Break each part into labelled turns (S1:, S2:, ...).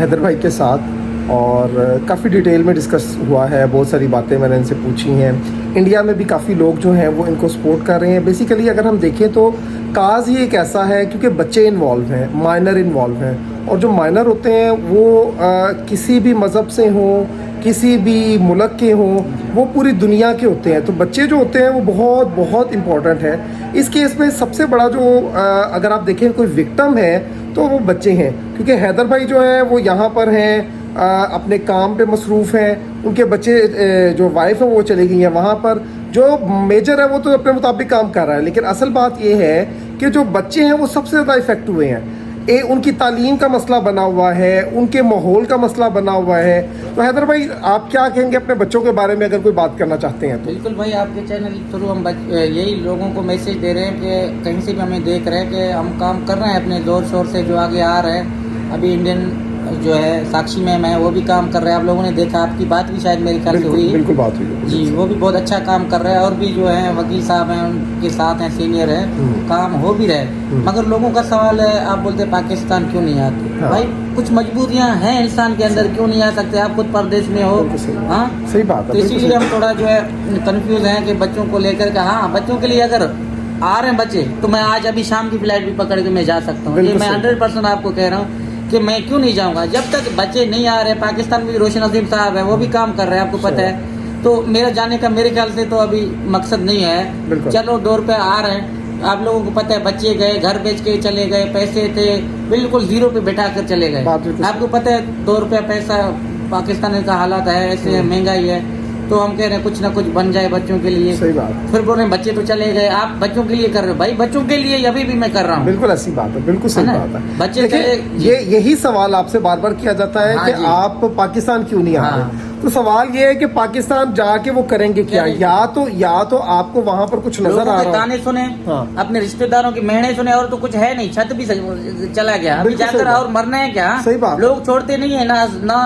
S1: حیدر بھائی کے ساتھ اور کافی ڈیٹیل میں ڈسکس ہوا ہے. بہت ساری باتیں میں نے ان سے پوچھی ہیں. انڈیا میں بھی کافی لوگ جو ہیں وہ ان کو سپورٹ کر رہے ہیں. بیسیکلی اگر ہم دیکھیں تو کاز یہ ایک ایسا ہے کیونکہ بچے انوالو ہیں, مائنر انوالو ہیں, اور جو مائنر ہوتے ہیں وہ کسی بھی مذہب سے ہوں, کسی بھی ملک کے ہوں, وہ پوری دنیا کے ہوتے ہیں. تو بچے جو ہوتے ہیں وہ بہت بہت امپورٹنٹ ہے. اس کیس میں سب سے بڑا جو اگر آپ دیکھیں کوئی وکٹم ہے تو وہ بچے ہیں, کیونکہ حیدر بھائی جو ہیں وہ یہاں پر ہیں, اپنے کام پہ مصروف ہیں. ان کے بچے جو وائف ہیں وہ چلی گئی ہیں وہاں پر. جو میجر ہے وہ تو اپنے مطابق کام کر رہا ہے, لیکن اصل بات یہ ہے کہ جو بچے ہیں وہ سب سے زیادہ افیکٹ ہوئے ہیں. ان کی تعلیم کا مسئلہ بنا ہوا ہے, ان کے ماحول کا مسئلہ بنا ہوا ہے. تو حیدر بھائی آپ کیا کہیں گے اپنے بچوں کے بارے میں اگر کوئی بات کرنا چاہتے ہیں تو؟
S2: بالکل بھائی, آپ کے چینل تھرو ہم یہی لوگوں کو میسج دے رہے ہیں کہ کہیں سے بھی ہمیں دیکھ رہے ہیں کہ ہم کام کر رہے ہیں اپنے زور شور سے جو آگے آ رہے ہیں. ابھی انڈین جو ہے ساکشی میم ہے وہ بھی کام کر رہے ہیں. آپ لوگوں نے دیکھا, آپ کی بات بھی شاید میرے خیال سے ہوئی.
S1: بالکل بات ہوئی
S2: جی, وہ بھی بہت اچھا کام کر رہے ہیں. اور بھی جو ہیں وکیل صاحب ہیں ان کے ساتھ ہیں, سینئر ہیں, کام ہو بھی رہے. مگر لوگوں کا سوال ہے, آپ بولتے ہیں پاکستان کیوں نہیں آتے. بھائی کچھ مجبوریاں ہیں انسان کے اندر, کیوں نہیں آ سکتے. آپ خود پردیش میں ہو, ہاں
S1: صحیح بات
S2: تو
S1: ہے.
S2: اسی لیے ہم تھوڑا جو ہے کنفیوز ہیں کہ بچوں کو لے کر کے. ہاں بچوں کے لیے اگر آ رہے ہیں بچے تو میں آج ابھی شام کی فلائٹ بھی پکڑ کے میں جا سکتا ہوں. یہ میں 100% آپ کو کہہ رہا ہوں کہ میں کیوں نہیں جاؤں گا جب تک بچے نہیں آ رہے. پاکستان میں روشن عظیم صاحب ہیں, وہ بھی کام کر رہے ہیں, آپ کو پتہ ہے. تو میرا جانے کا میرے خیال سے تو ابھی مقصد نہیں ہے. چلو دور پہ آ رہے ہیں, آپ لوگوں کو پتہ ہے بچے گئے, گھر بیچ کے چلے گئے, پیسے تھے بالکل زیرو پہ بٹھا کر چلے گئے. آپ کو پتہ ہے 2 روپیہ پیسہ پاکستان کا حالات ہے, ایسے مہنگائی ہے. تو ہم کہہ رہے ہیں کچھ نہ کچھ بن جائے بچوں کے لیے.
S1: صحیح بات.
S2: پھر بولے بچے تو چلے گئے, آپ بچوں کے لیے کر رہے ہو. بھائی بچوں کے لیے ابھی بھی میں کر رہا ہوں.
S1: بالکل ایسی بات ہے, بالکل صحیح بات ہے.
S2: بچے
S1: یہی سوال آپ سے بار بار کیا جاتا ہے کہ آپ پاکستان کیوں نہیں آ رہے. تو سوال یہ ہے کہ پاکستان جا کے وہ کریں گے کیا. یا تو آپ کو وہاں پر کچھ نظر آ رہا ہے,
S2: گانے سنے, اپنے رشتہ داروں کی مہنے سنے, اور تو کچھ ہے نہیں. چھت بھی چلا گیا, ابھی جا کر اور مرنا ہے کیا.
S1: صحیح بات.
S2: لوگ چھوڑتے نہیں ہیں نہ.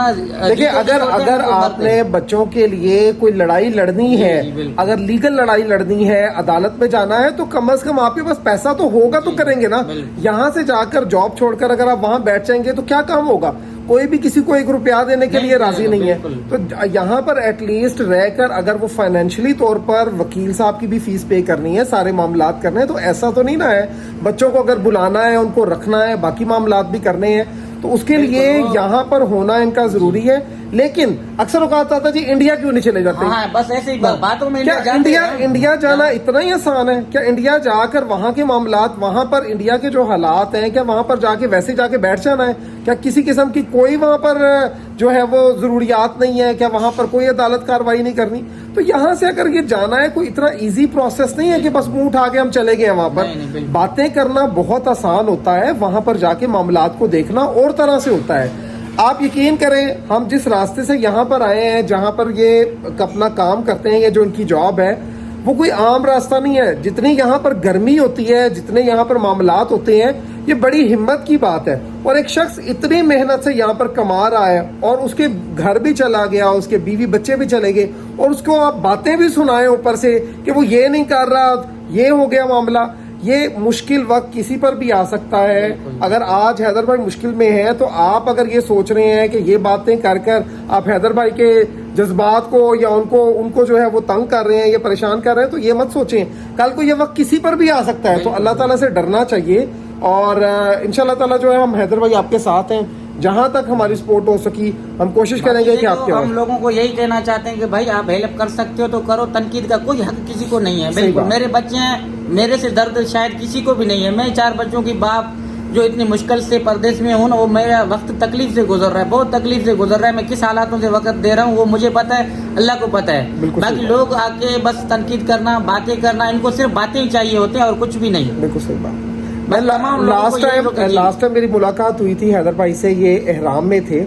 S1: دیکھیں اگر آپ نے بچوں کے لیے کوئی لڑائی لڑنی ہے, اگر لیگل لڑائی لڑنی ہے, عدالت میں جانا ہے, تو کم از کم آپ کے پاس پیسہ تو ہوگا تو کریں گے نا. یہاں سے جا کر جاب چھوڑ کر اگر آپ وہاں بیٹھ جائیں گے تو کیا کام ہوگا. کوئی بھی کسی کو 1 روپیہ دینے کے لیے راضی نہیں ہے. تو یہاں پر ایٹ لیسٹ رہ کر اگر وہ فائنینشلی طور پر وکیل صاحب کی بھی فیس پے کرنی ہے, سارے معاملات کرنے ہیں, تو ایسا تو نہیں نا ہے. بچوں کو اگر بلانا ہے, ان کو رکھنا ہے, باقی معاملات بھی کرنے ہیں, تو اس کے لیے یہاں پر ہونا ان کا ضروری ہے. لیکن اکثر اوقات آتا ہے جی انڈیا کیوں نہیں چلے جاتے.
S2: بس ایسے ہی باتوں میں
S1: انڈیا جانا اتنا ہی آسان ہے کیا. انڈیا جا کر وہاں کے معاملات, وہاں پر انڈیا کے جو حالات ہیں, کیا وہاں پر جا کے ویسے جا کے بیٹھ جانا ہے. کیا کسی قسم کی کوئی وہاں پر جو ہے وہ ضروریات نہیں ہے. کیا وہاں پر کوئی عدالت کاروائی نہیں کرنی. تو یہاں سے اگر یہ جانا ہے, کوئی اتنا ایزی پروسیس نہیں ہے کہ بس منہ اٹھا کے ہم چلے گئے. وہاں پر باتیں کرنا بہت آسان ہوتا ہے, وہاں پر جا کے معاملات کو دیکھنا اور طرح سے ہوتا ہے. آپ یقین کریں, ہم جس راستے سے یہاں پر آئے ہیں, جہاں پر یہ اپنا کام کرتے ہیں, یہ جو ان کی جاب ہے, وہ کوئی عام راستہ نہیں ہے. جتنی یہاں پر گرمی ہوتی ہے, جتنے یہاں پر معاملات ہوتے ہیں, یہ بڑی ہمت کی بات ہے. اور ایک شخص اتنی محنت سے یہاں پر کما رہا ہے, اور اس کے گھر بھی چلا گیا, اس کے بیوی بچے بھی چلے گئے, اور اس کو آپ باتیں بھی سنائیں اوپر سے کہ وہ یہ نہیں کر رہا, یہ ہو گیا معاملہ. یہ مشکل وقت کسی پر بھی آ سکتا ہے. اگر آج حیدر بھائی مشکل میں ہے, تو آپ اگر یہ سوچ رہے ہیں کہ یہ باتیں کر کر آپ حیدر بھائی کے جذبات کو یا ان کو جو ہے وہ تنگ کر رہے ہیں, یہ پریشان کر رہے ہیں, تو یہ مت سوچیں. کل کو یہ وقت کسی پر بھی آ سکتا ہے. تو اللہ تعالیٰ سے ڈرنا چاہیے, اور انشاءاللہ تعالیٰ جو ہے ہم حیدر بھائی آپ کے ساتھ ہیں. جہاں تک ہماری سپورٹ ہو سکی ہم کوشش کریں گے کہ آپ کے.
S2: ہم لوگوں کو یہی کہنا چاہتے ہیں کہ بھائی آپ ہیلپ کر سکتے ہو تو کرو. تنقید کا کوئی حق کسی کو نہیں ہے. بالکل میرے بچے ہیں, میرے سے درد شاید کسی کو بھی نہیں ہے. میں 4 بچوں کی باپ جو اتنی مشکل سے پردیش میں ہوں نا, وہ میرا وقت تکلیف سے گزر رہا ہے, بہت تکلیف سے گزر رہا ہے. میں کس حالاتوں سے وقت دے رہا ہوں وہ مجھے پتا ہے, اللہ کو پتا ہے. باقی لوگ آ کے بس تنقید کرنا, باتیں کرنا, ان کو صرف باتیں ہی چاہیے ہوتے ہیں اور کچھ بھی نہیں.
S1: بالکل صحیح بات. لاسٹ ٹائم میری ملاقات ہوئی تھی حیدر بھائی سے, یہ احرام میں تھے,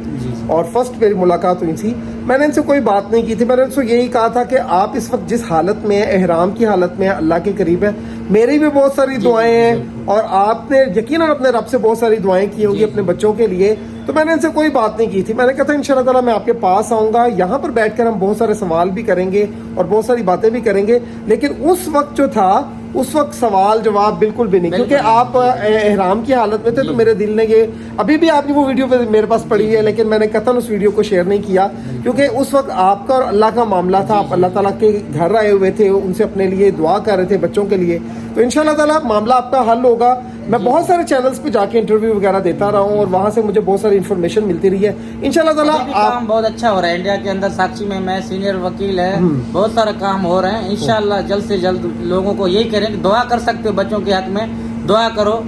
S1: اور فرسٹ میری ملاقات ہوئی تھی. میں نے ان سے کوئی بات نہیں کی تھی. میں نے ان سے یہی کہا تھا کہ آپ اس وقت جس حالت میں ہیں, احرام کی حالت میں, اللہ کے قریب ہے. میری بھی بہت ساری دعائیں ہیں, اور آپ نے یقیناً اپنے رب سے بہت ساری دعائیں کی ہوں گی اپنے بچوں کے لیے. تو میں نے ان سے کوئی بات نہیں کی تھی. میں نے کہا تھا انشاءاللہ تعالیٰ میں آپ کے پاس آؤں گا, یہاں پر بیٹھ کر ہم بہت سارے سوال بھی کریں گے اور بہت ساری باتیں بھی کریں گے. لیکن اس وقت جو تھا اس وقت سوال جواب بالکل بھی نہیں, کیونکہ آپ احرام کی حالت میں تھے تو میرے دل نے یہ ابھی بھی آپ کی وہ ویڈیو میرے پاس پڑی ہے, لیکن میں نے قطعاً اس ویڈیو کو شیئر نہیں کیا, کیونکہ اس وقت آپ کا اور اللہ کا معاملہ تھا. آپ اللہ تعالیٰ کے گھر آئے ہوئے تھے, ان سے اپنے لیے دعا کر رہے تھے بچوں کے لیے, تو انشاءاللہ تعالیٰ معاملہ آپ کا حل ہوگا. میں بہت سارے چینلز پہ جا کے انٹرویو وغیرہ دیتا رہا ہوں اور وہاں سے مجھے بہت ساری انفارمیشن ملتی رہی ہے. انشاءاللہ تعالیٰ
S2: کام بہت اچھا ہو رہا ہے انڈیا کے اندر. ساکشی میں سینئر وکیل ہے, بہت سارا کام ہو رہے ہیں. انشاءاللہ جلد سے جلد لوگوں کو یہی کریں کہ دعا کر سکتے ہو بچوں کے حق میں, دعا کرو.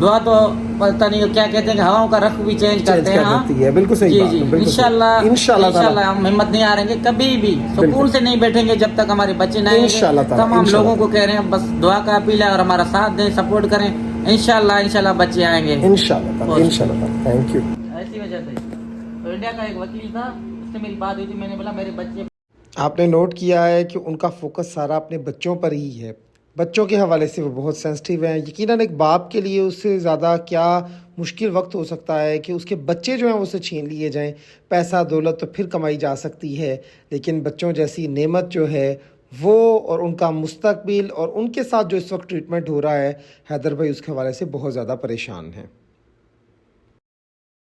S2: دعا تو پتہ نہیں کیا کہتے ہیں کہ ہواؤں کا رخ بھی چینج کرتے ہیں.
S1: بالکل صحیح.
S2: جی انشاءاللہ ہم ہمت نہیں ہاریں گے, کبھی بھی سکون سے نہیں بیٹھیں گے جب تک ہمارے بچے نہ آئیں گے. تمام لوگوں کو کہہ رہے ہیں بس دعا کا اپیل ہے اور ہمارا ساتھ دیں, سپورٹ کریں. انشاءاللہ بچے آئیں گے
S1: انشاءاللہ. Thank you.
S2: ایسی وجہ سے تو انڈیا کا ایک وکیل تھا, اس سے میری بات ہوئی تھی, میں نے بولا میرے بچے.
S1: آپ نے نوٹ کیا ہے کہ ان کا فوکس سارا اپنے بچوں پر ہی ہے. بچوں کے حوالے سے وہ بہت سینسٹیو ہیں. یقیناً ایک باپ کے لیے اس سے زیادہ کیا مشکل وقت ہو سکتا ہے کہ اس کے بچے جو ہیں وہ اسے چھین لیے جائیں. پیسہ دولت تو پھر کمائی جا سکتی ہے, لیکن بچوں جیسی نعمت جو ہے وہ اور ان کا مستقبل اور ان کے ساتھ جو اس وقت ٹریٹمنٹ ہو رہا ہے, حیدر بھائی اس کے حوالے سے بہت زیادہ پریشان ہیں.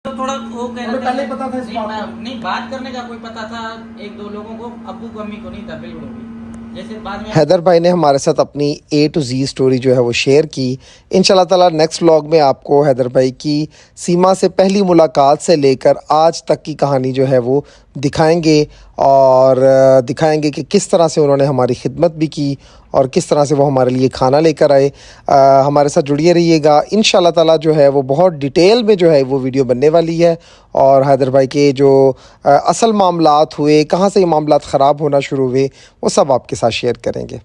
S2: تھوڑا وہ
S1: پہلے پتا تھا اس بات کا؟
S2: نہیں, بات کرنے کا کوئی پتا تھا ایک دو لوگوں کو, ابو کو امی کو نہیں تھا بالکل بھی. جیسے بعد میں
S1: حیدر بھائی نے ہمارے ساتھ اپنی A to Z سٹوری جو ہے وہ شیئر کی. انشاءاللہ تعالیٰ نیکسٹ ولاگ میں آپ کو حیدر بھائی کی سیما سے پہلی ملاقات سے لے کر آج تک کی کہانی جو ہے وہ دکھائیں گے, اور دکھائیں گے کہ کس طرح سے انہوں نے ہماری خدمت بھی کی اور کس طرح سے وہ ہمارے لیے کھانا لے کر آئے. ہمارے ساتھ جڑیے رہیے گا. انشاءاللہ تعالیٰ جو ہے وہ بہت ڈیٹیل میں جو ہے وہ ویڈیو بننے والی ہے, اور حیدر بھائی کے جو اصل معاملات ہوئے, کہاں سے یہ معاملات خراب ہونا شروع ہوئے, وہ سب آپ کے ساتھ شیئر کریں گے.